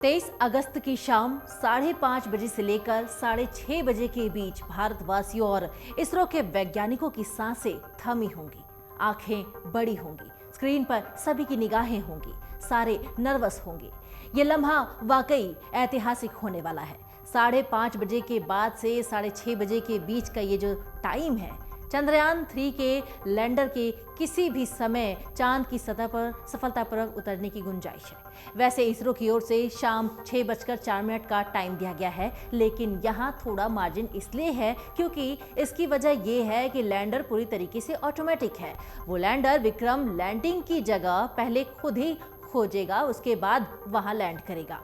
23 अगस्त की शाम 5:30 बजे से लेकर 6:30 बजे के बीच भारतवासियों और इसरो के वैज्ञानिकों की सांसें थमी होंगी, आंखें बड़ी होंगी, स्क्रीन पर सभी की निगाहें होंगी, सारे नर्वस होंगे। ये लम्हा वाकई ऐतिहासिक होने वाला है। 5:30 बजे के बाद से 6:30 बजे के बीच का ये जो टाइम है, चंद्रयान 3 के लैंडर के किसी भी समय चांद की सतह पर सफलतापूर्वक उतरने की गुंजाइश है। वैसे इसरो की ओर से शाम 6:04 का टाइम दिया गया है, लेकिन यहाँ थोड़ा मार्जिन इसलिए है क्योंकि इसकी वजह यह है कि लैंडर पूरी तरीके से ऑटोमेटिक है। वो लैंडर विक्रम लैंडिंग की जगह पहले खुद ही खोजेगा, उसके बाद वहां लैंड करेगा।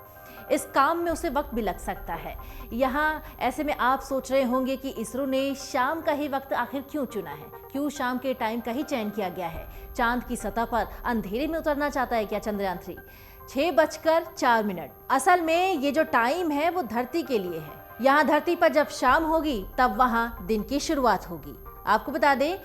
इस काम में उसे वक्त भी लग सकता है। यहाँ ऐसे में आप सोच रहे होंगे कि इसरो ने शाम का ही वक्त आखिर क्यों चुना है, क्यों शाम के टाइम का ही चयन किया गया है। चांद की सतह पर अंधेरे में उतरना चाहता है क्या चंद्रयान 3? 6:04। असल में ये जो टाइम है वो धरती के लिए है। यहाँ धरती पर जब शाम होगी तब वहां दिन की शुरुआत होगी। आपको बता दें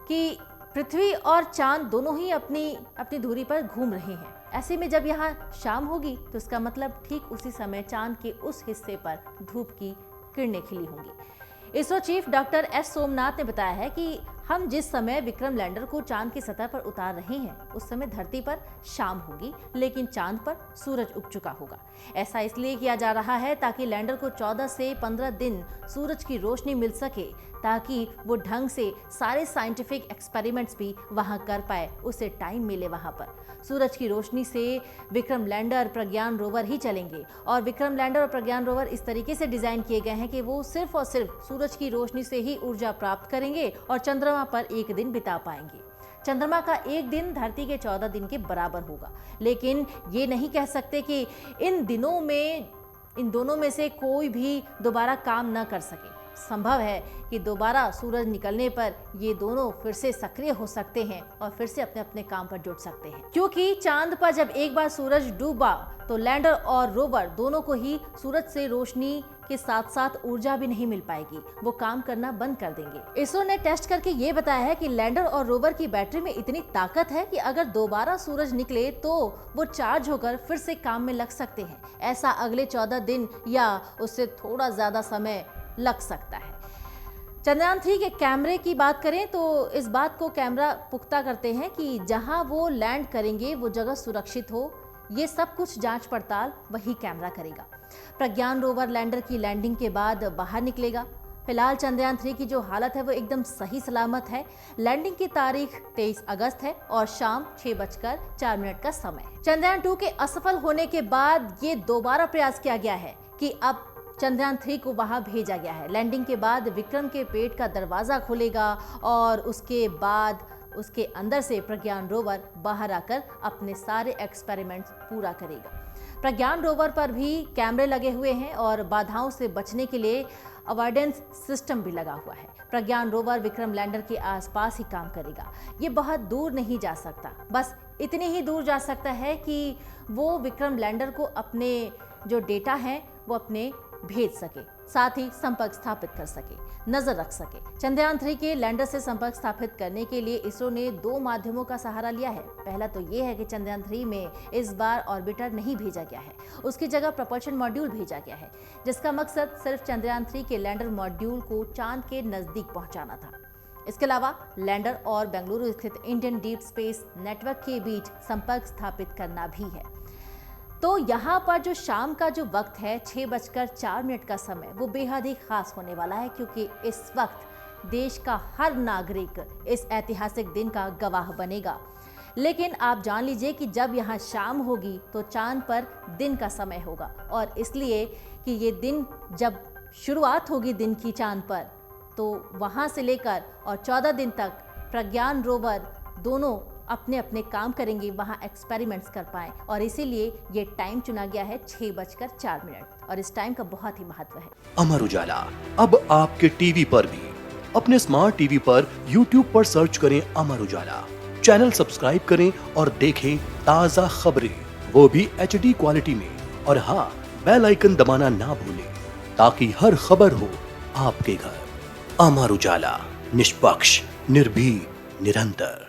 कि पृथ्वी और चांद दोनों ही अपनी धुरी पर घूम रहे हैं। ऐसे में जब यहाँ शाम होगी तो इसका मतलब ठीक उसी समय चांद के उस हिस्से पर धूप की किरणें खिली होंगी। ISRO chief doctor S Somnath ने बताया है कि हम जिस समय विक्रम लैंडर को चांद की सतह पर उतार रहे हैं उस समय धरती पर शाम होगी, लेकिन चांद पर सूरज उग चुका होगा। ऐसा इसलिए किया जा रहा है ताकि लैंडर को 14 से 15 दिन सूरज की रोशनी मिल सके, ताकि वो ढंग से सारे साइंटिफिक एक्सपेरिमेंट्स भी वहां कर पाए, उसे टाइम मिले वहां पर। सूरज की रोशनी से विक्रम लैंडर, प्रज्ञान रोवर ही चलेंगे और विक्रम लैंडर और प्रज्ञान रोवर इस तरीके से डिजाइन किए गए हैं कि वो सिर्फ और सिर्फ सूरज की रोशनी से ही ऊर्जा प्राप्त करेंगे और चंद्रमा पर एक दिन बिता पाएंगे। चंद्रमा का एक दिन धरती के 14 दिन के बराबर होगा, लेकिन ये नहीं कह सकते कि इन दोनों में से कोई भी दोबारा काम न कर सके। संभव है कि दोबारा सूरज निकलने पर ये दोनों फिर से सक्रिय हो सकते हैं और फिर से अपने अपने काम पर जुट सकते हैं, क्योंकि चांद पर जब एक बार सूरज डूबा तो लैंडर और रोवर दोनों को ही सूरज से रोशनी के साथ साथ ऊर्जा भी नहीं मिल पाएगी, वो काम करना बंद कर देंगे। इसरो ने टेस्ट करके ये बताया है कि लैंडर और रोवर की बैटरी में इतनी ताकत है कि अगर दोबारा सूरज निकले तो वो चार्ज होकर फिर से काम में लग सकते हैं। ऐसा अगले 14 दिन या उससे थोड़ा ज्यादा समय लग सकता है। चंद्रयान 3 के कैमरे की बात करें तो इस बात को कैमरा पुख्ता करते हैं कि जहां वो लैंड करेंगे वो जगह सुरक्षित हो। ये सब कुछ जांच पड़ताल वही कैमरा करेगा। प्रज्ञान रोवर लैंडर की लैंडिंग के बाद बाहर निकलेगा। फिलहाल चंद्रयान 3 की जो हालत है वो एकदम सही सलामत है। लैंडिंग की तारीख 23 अगस्त है और शाम 6:04 का समय है। चंद्रयान 2 के असफल होने के बाद ये दोबारा प्रयास किया गया है कि अब चंद्रयान 3 को वहां भेजा गया है। लैंडिंग के बाद विक्रम के पेट का दरवाजा खुलेगा और उसके बाद उसके अंदर से प्रज्ञान रोवर बाहर आकर अपने सारे एक्सपेरिमेंट्स पूरा करेगा। प्रज्ञान रोवर पर भी कैमरे लगे हुए हैं और बाधाओं से बचने के लिए अवॉइडेंस सिस्टम भी लगा हुआ है। प्रज्ञान रोवर विक्रम लैंडर के आसपास ही काम करेगा। ये बहुत दूर नहीं जा सकता, बस इतने ही दूर जा सकता है कि वो विक्रम लैंडर को अपने जो डेटा है वो अपने भेज सके, साथ ही संपर्क स्थापित कर सके, नजर रख सके। चंद्रयान 3 के लैंडर से संपर्क स्थापित करने के लिए इसरो ने 2 माध्यमों का सहारा लिया है। पहला तो ये है कि चंद्रयान 3 में इस बार ऑर्बिटर नहीं भेजा गया है, उसकी जगह प्रपल्शन मॉड्यूल भेजा गया है, जिसका मकसद सिर्फ चंद्रयान 3 के लैंडर मॉड्यूल को चांद के नजदीक पहुंचाना था। इसके अलावा लैंडर और बेंगलुरु स्थित इंडियन डीप स्पेस नेटवर्क के बीच संपर्क स्थापित करना भी है। तो यहाँ पर जो शाम का जो वक्त है 6:04 का समय, वो बेहद ही खास होने वाला है, क्योंकि इस वक्त देश का हर नागरिक इस ऐतिहासिक दिन का गवाह बनेगा। लेकिन आप जान लीजिए कि जब यहाँ शाम होगी तो चांद पर दिन का समय होगा, और इसलिए कि ये दिन जब शुरुआत होगी दिन की चांद पर, तो वहाँ से लेकर और 14 दिन तक प्रज्ञान रोवर दोनों अपने अपने काम करेंगे, वहां एक्सपेरिमेंट्स कर पाएं, और इसीलिए ये टाइम चुना गया है 6:04 और इस टाइम का बहुत ही महत्व है। अमर उजाला अब आपके टीवी पर भी। अपने स्मार्ट टीवी पर YouTube पर सर्च करें अमर उजाला, चैनल सब्सक्राइब करें और देखें ताज़ा खबरें, वो भी HD क्वालिटी में। और हाँ, बेल आइकन दबाना ना भूलें ताकि हर खबर हो आपके घर। अमर उजाला, निष्पक्ष, निर्भीक, निरंतर।